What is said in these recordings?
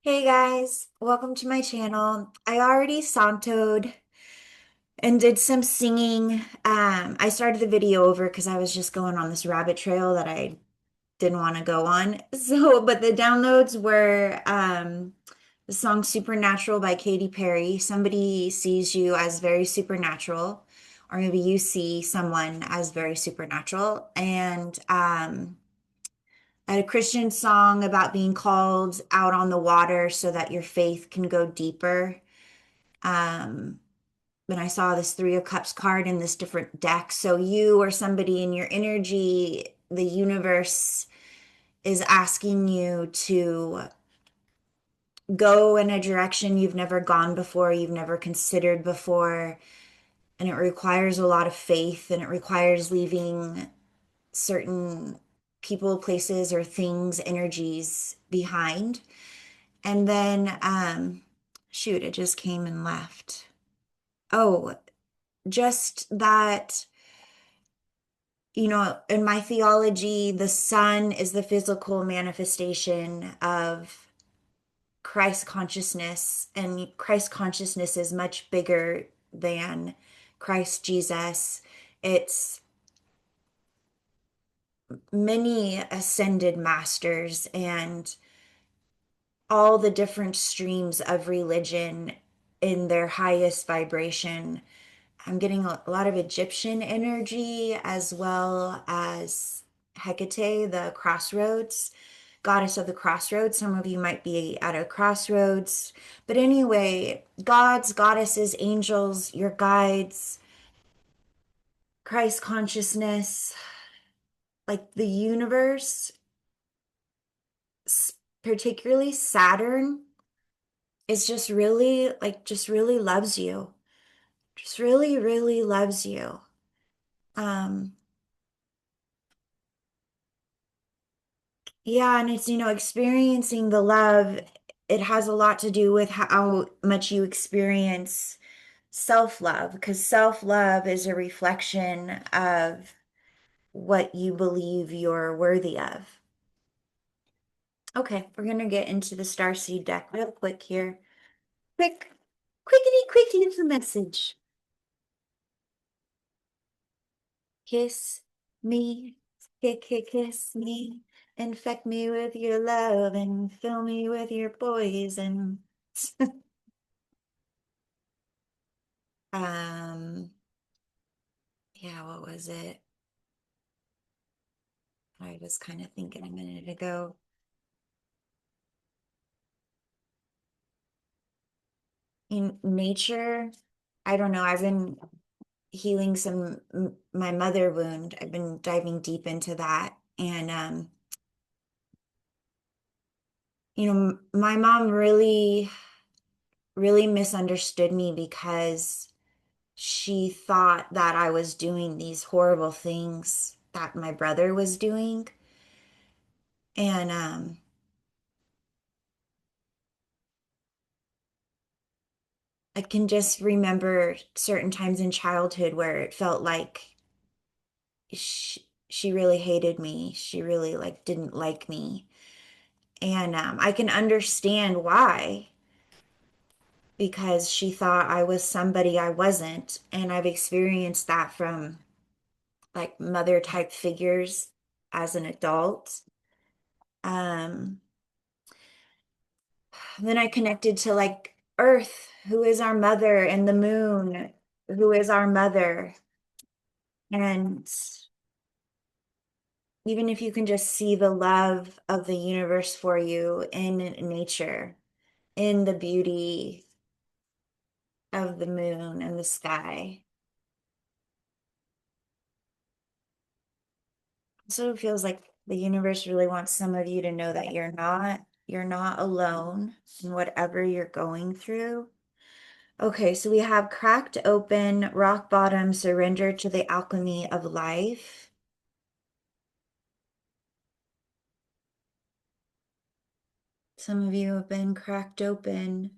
Hey guys, welcome to my channel. I already santoed and did some singing. I started the video over because I was just going on this rabbit trail that I didn't want to go on. But the downloads were the song Supernatural by Katy Perry. Somebody sees you as very supernatural, or maybe you see someone as very supernatural. And I had a Christian song about being called out on the water so that your faith can go deeper. Um, when I saw this Three of Cups card in this different deck, so you or somebody in your energy, the universe is asking you to go in a direction you've never gone before, you've never considered before, and it requires a lot of faith and it requires leaving certain people, places, or things, energies behind. And then, shoot, it just came and left. Oh, just that, in my theology, the sun is the physical manifestation of Christ consciousness, and Christ consciousness is much bigger than Christ Jesus. It's many ascended masters and all the different streams of religion in their highest vibration. I'm getting a lot of Egyptian energy as well as Hecate, the crossroads, goddess of the crossroads. Some of you might be at a crossroads. But anyway, gods, goddesses, angels, your guides, Christ consciousness, like the universe, particularly Saturn, is just really, just really loves you. Just really, really loves you. Um, Yeah, and it's, experiencing the love, it has a lot to do with how much you experience self-love, because self-love is a reflection of what you believe you're worthy of. Okay, we're gonna get into the Starseed deck real quick here. Quick, quick little message. Kiss me, kiss me, infect me with your love and fill me with your poison. Um, yeah, what was it? I was kind of thinking a minute ago. In nature, I don't know. I've been healing my mother wound. I've been diving deep into that. And my mom really, really misunderstood me because she thought that I was doing these horrible things that my brother was doing. And I can just remember certain times in childhood where it felt like she really hated me. She really didn't like me. And I can understand why, because she thought I was somebody I wasn't. And I've experienced that from mother type figures as an adult. Um, then I connected to Earth, who is our mother, and the moon, who is our mother. And even if you can just see the love of the universe for you in nature, in the beauty of the moon and the sky. So it feels like the universe really wants some of you to know that you're not alone in whatever you're going through. Okay, so we have cracked open, rock bottom, surrender to the alchemy of life. Some of you have been cracked open.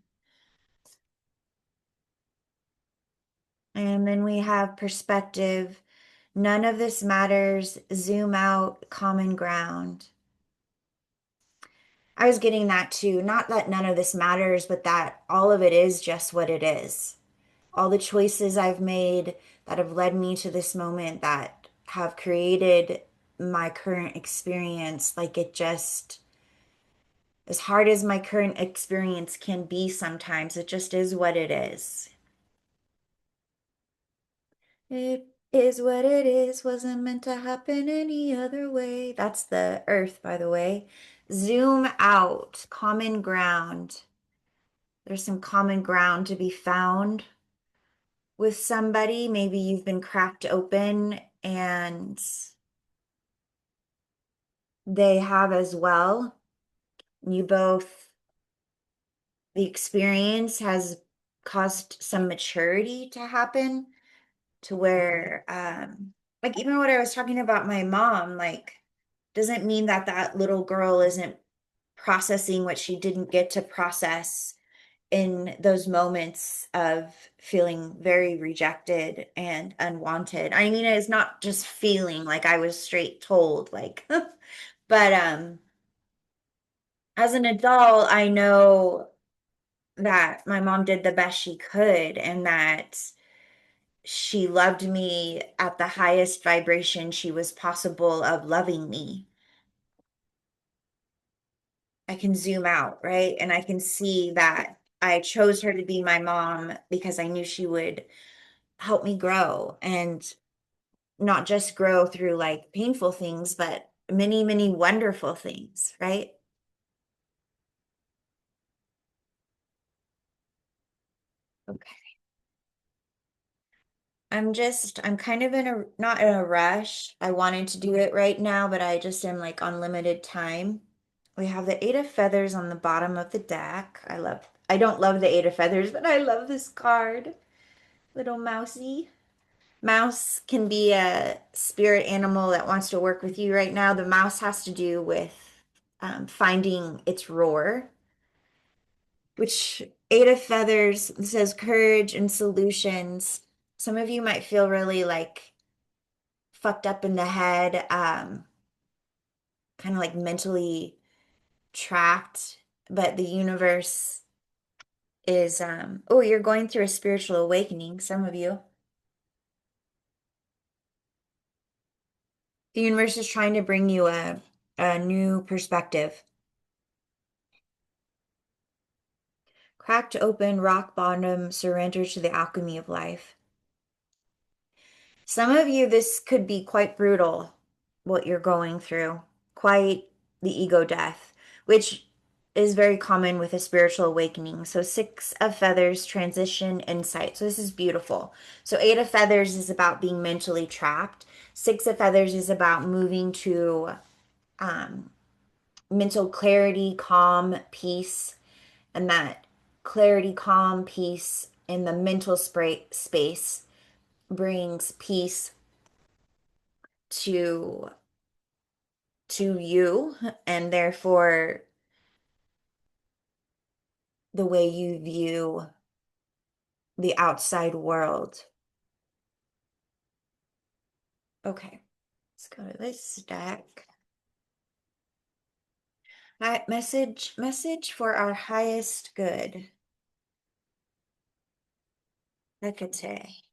And then we have perspective. None of this matters. Zoom out, common ground. I was getting that too. Not that none of this matters, but that all of it is just what it is. All the choices I've made that have led me to this moment that have created my current experience, like it just, as hard as my current experience can be sometimes, it just is what it is. It is what it is, wasn't meant to happen any other way. That's the earth, by the way. Zoom out, common ground. There's some common ground to be found with somebody. Maybe you've been cracked open and they have as well. You both, the experience has caused some maturity to happen to where, like even what I was talking about my mom, like, doesn't mean that that little girl isn't processing what she didn't get to process in those moments of feeling very rejected and unwanted. I mean, it's not just feeling like I was straight told, like, but as an adult, I know that my mom did the best she could and that she loved me at the highest vibration she was possible of loving me. I can zoom out, right? And I can see that I chose her to be my mom because I knew she would help me grow and not just grow through like painful things, but many, many wonderful things, right? Okay. I'm kind of in a, not in a rush. I wanted to do it right now, but I just am like on limited time. We have the Eight of Feathers on the bottom of the deck. I don't love the Eight of Feathers, but I love this card. Little mousy. Mouse can be a spirit animal that wants to work with you right now. The mouse has to do with finding its roar, which Eight of Feathers says courage and solutions. Some of you might feel really like fucked up in the head, kind of like mentally trapped, but the universe is, oh, you're going through a spiritual awakening, some of you. The universe is trying to bring you a new perspective. Cracked open, rock bottom, surrender to the alchemy of life. Some of you, this could be quite brutal, what you're going through, quite the ego death, which is very common with a spiritual awakening. So, Six of Feathers, transition, insight. So, this is beautiful. So, Eight of Feathers is about being mentally trapped. Six of Feathers is about moving to um, mental clarity, calm, peace, and that clarity, calm, peace in the mental space brings peace to you and therefore the way you view the outside world. Okay, let's go to this stack. Message for our highest good. Hecate.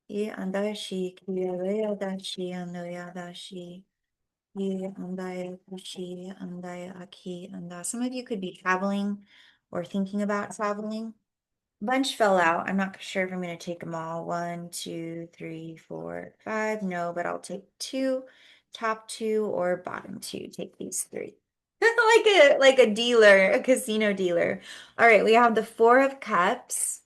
Ye andashi kiyaya dashi andoya dashi. Ye andaya dashi andaya aki anda. Some of you could be traveling or thinking about traveling. Bunch fell out. I'm not sure if I'm going to take them all. One, two, three, four, five. No, but I'll take two, top two or bottom two. Take these three. Like a dealer, a casino dealer. All right, we have the Four of Cups.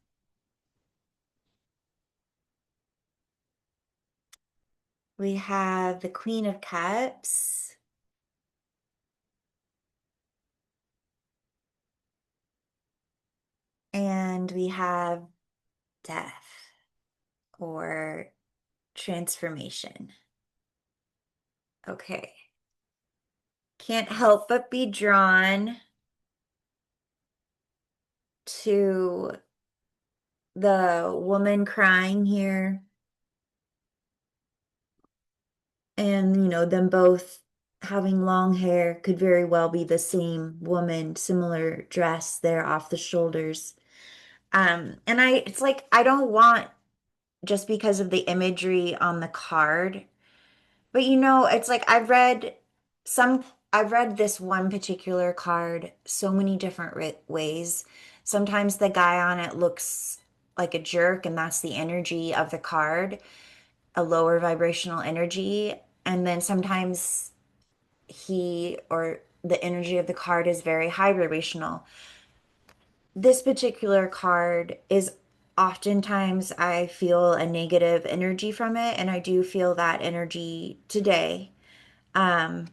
We have the Queen of Cups. And we have death or transformation. Okay. Can't help but be drawn to the woman crying here and them both having long hair could very well be the same woman, similar dress there off the shoulders. And it's like I don't want just because of the imagery on the card, but it's like some I've read this one particular card so many different ways. Sometimes the guy on it looks like a jerk, and that's the energy of the card, a lower vibrational energy. And then sometimes he or the energy of the card is very high vibrational. This particular card is oftentimes I feel a negative energy from it, and I do feel that energy today. Um,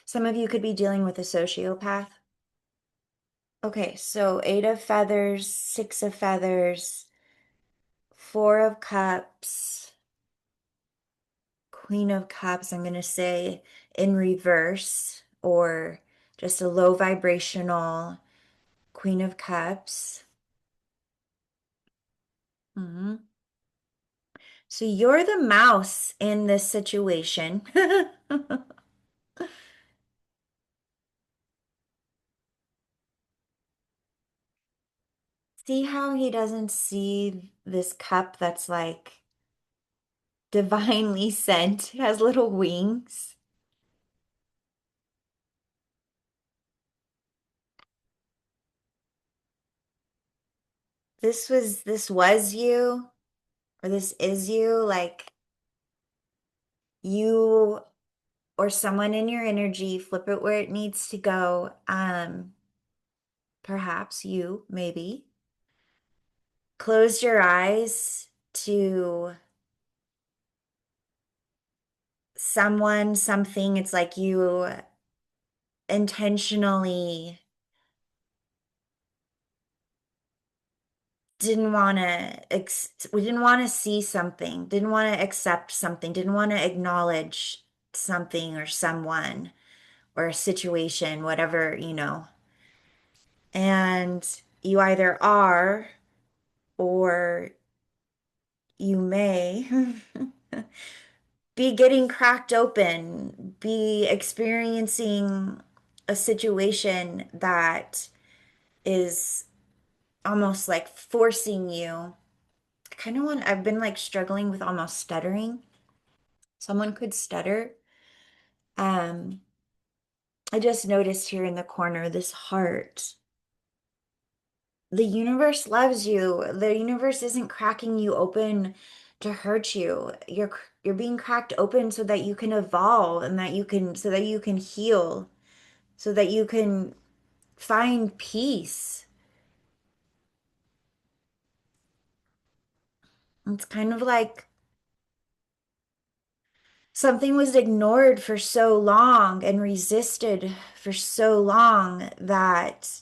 some of you could be dealing with a sociopath. Okay, so Eight of Feathers, Six of Feathers, Four of Cups, Queen of Cups, I'm going to say in reverse, or just a low vibrational Queen of Cups. Mhm. So you're the mouse in this situation. See how he doesn't see this cup that's like divinely sent, has little wings. This was you, or this is you, like you or someone in your energy, flip it where it needs to go. Perhaps you, maybe. Close your eyes to someone, something. It's like you intentionally didn't want to we didn't want to see something, didn't want to accept something, didn't want to acknowledge something or someone or a situation, whatever. And you either are or you may be getting cracked open, be experiencing a situation that is almost like forcing you. I've been like struggling with almost stuttering. Someone could stutter. Um, I just noticed here in the corner this heart. The universe loves you. The universe isn't cracking you open to hurt you. You're being cracked open so that you can evolve and so that you can heal, so that you can find peace. It's kind of like something was ignored for so long and resisted for so long that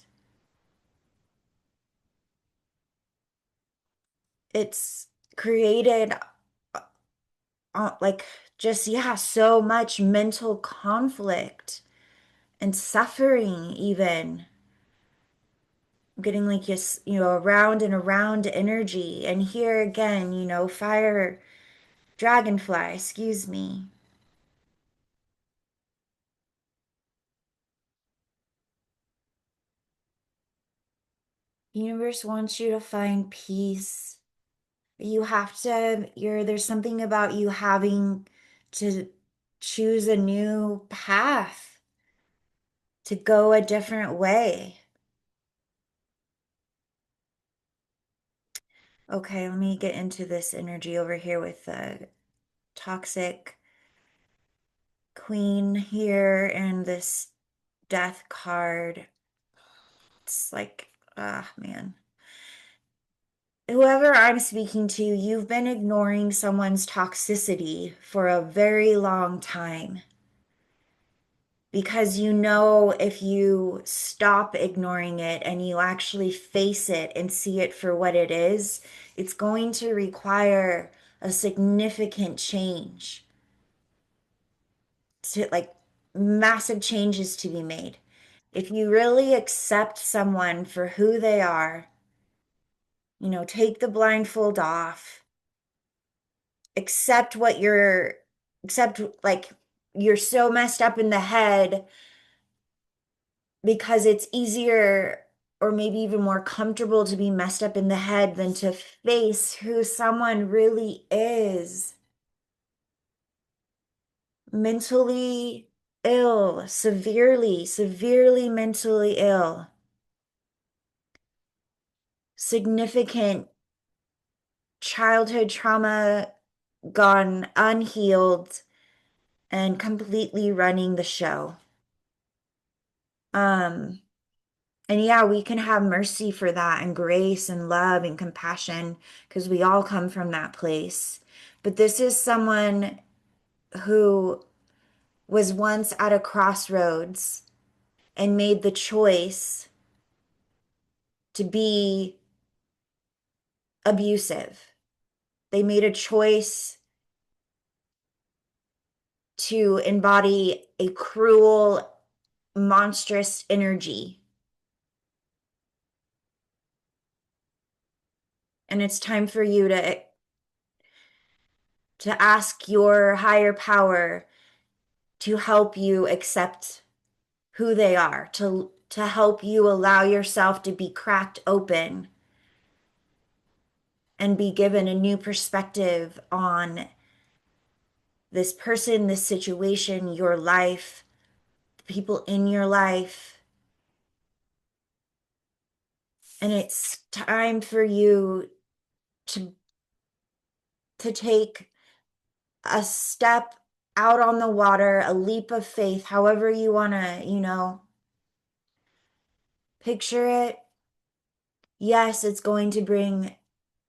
it's created like just, yeah, so much mental conflict and suffering even. I'm getting like this, around and around energy. And here again, fire dragonfly, excuse me. Universe wants you to find peace. There's something about you having to choose a new path, to go a different way. Okay, let me get into this energy over here with the toxic queen here and this death card. It's like, ah, man. Whoever I'm speaking to, you've been ignoring someone's toxicity for a very long time because if you stop ignoring it and you actually face it and see it for what it is, it's going to require a significant change, to like massive changes to be made. If you really accept someone for who they are, Take the blindfold off, accept what you're, accept like you're so messed up in the head because it's easier or maybe even more comfortable to be messed up in the head than to face who someone really is. Mentally ill, severely, severely mentally ill, significant childhood trauma gone unhealed and completely running the show. Um, and yeah, we can have mercy for that and grace and love and compassion because we all come from that place. But this is someone who was once at a crossroads and made the choice to be abusive. They made a choice to embody a cruel, monstrous energy. And it's time for you to ask your higher power to help you accept who they are, to help you allow yourself to be cracked open and be given a new perspective on this person, this situation, your life, the people in your life. And it's time for you to take a step out on the water, a leap of faith, however you want to, picture it. Yes, it's going to bring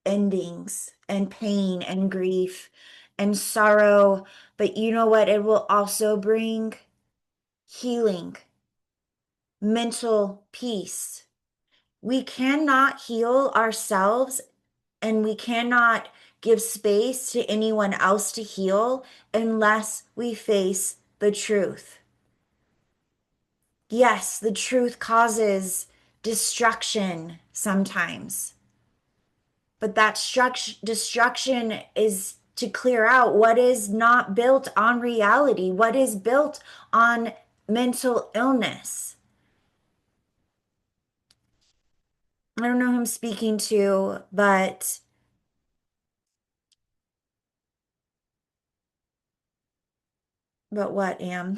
endings and pain and grief and sorrow, but you know what? It will also bring healing, mental peace. We cannot heal ourselves and we cannot give space to anyone else to heal unless we face the truth. Yes, the truth causes destruction sometimes, but that destruction is to clear out what is not built on reality, what is built on mental illness. I don't know who I'm speaking to, but what am?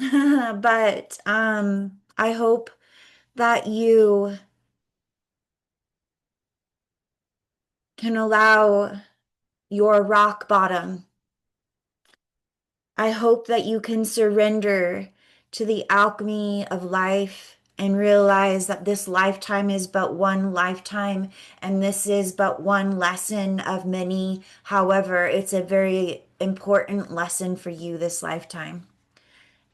But I hope that you can allow your rock bottom. I hope that you can surrender to the alchemy of life and realize that this lifetime is but one lifetime and this is but one lesson of many. However, it's a very important lesson for you this lifetime.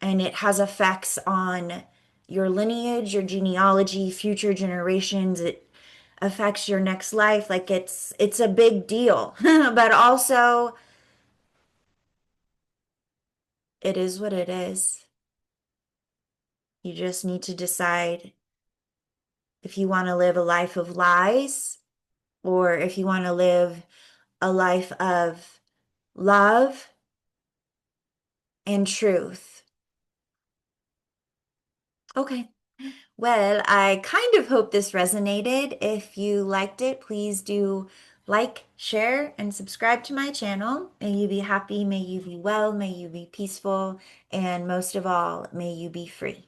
And it has effects on your lineage, your genealogy, future generations. It affects your next life. Like it's a big deal. But also it is what it is. You just need to decide if you want to live a life of lies or if you want to live a life of love and truth. Okay. Well, I kind of hope this resonated. If you liked it, please do like, share, and subscribe to my channel. May you be happy, may you be well, may you be peaceful, and most of all, may you be free.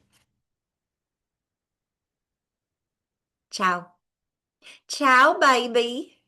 Ciao. Ciao, baby.